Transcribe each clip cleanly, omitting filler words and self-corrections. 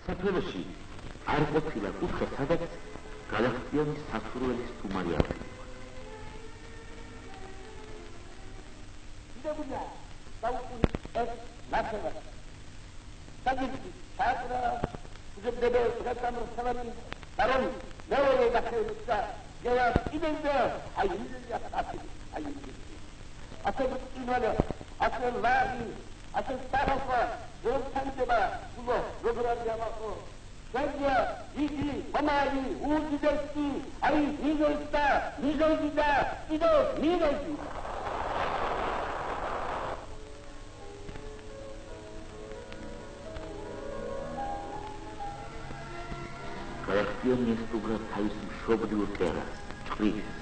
საქართველოში არ ყოფილა კუთხე, სადაც გალაქტიონის სასურველის სტუმარი არ იყო. დიდებია დაუყური ეს ნახევა. საგიძი საატრა უზებდება პროგრამის ბარონ მეორე ნახევა გელა იდეა აი იდეა აი ასე იმალა ასე ლარი ასე სტაროფა როთანდება უგო როგორიამახო ზეგია იგი ამარი უძდესკი აი ნიგოისტა ნიგოიდა იდო ნიგოი გალაქტიონი ესტუბრა თავის მშობლიურ ტერასს, წყვილს.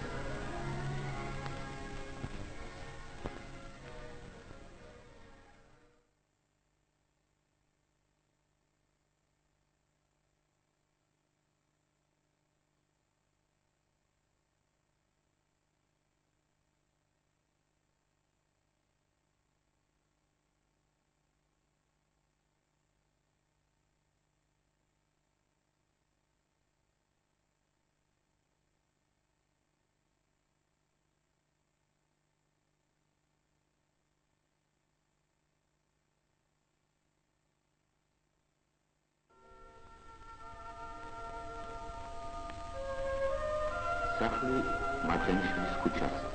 სახლი მათენიშვილის ქუჩაზე.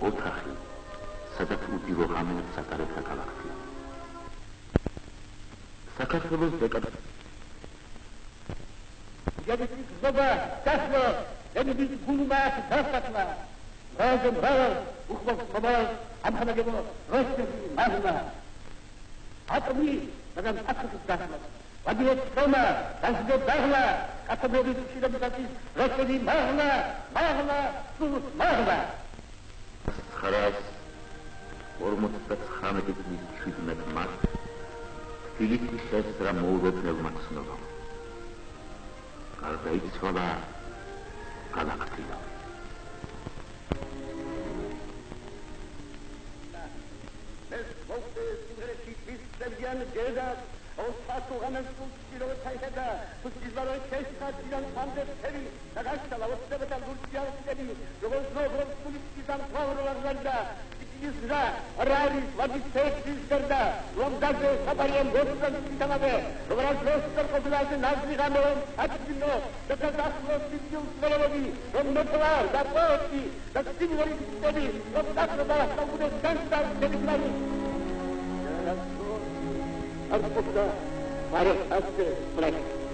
ოთახი, სადაც უდიო ღამეებს ატარებდა გალაქტიონ. საქართველოს დეკაბრი. Jadis zdoba, kasno, jadis gulma, dasatla. Razem ral, ukhwas babal, amhanagemo, rostesi, magna. Atmi, nadam atkis dasatla. Vadiot soma, dasdo dagla, katabodis shirabitatis, rostesi, magna, sus, magna. ხარას 59 წლის 17 მარტს ფილიპის შესწრა მოულოდნელმა ცნობამ გარდაიცვალა გალაქტიონ. ეს მოხდა სინგრეში ისწრებიან გედას Osatu gamen sultiro taiheda, sultizvaro keshkatidan pandeperi, nagashkala ossebetan lurtiyan sebi, yogoznovron sulitizan kavrularlarda, ikizra, raris, vadisteksis garda, lomdaze, sabayem, gostan sitamade, lomraz rostar kobilaze, nazri gamelon, atjino, dakazaslo sitil svelologi, lomnotlar, dapoti, daksimori sebi, lomdakroda, sabude skanstar sebiklani. Arpota, para hacer práctica.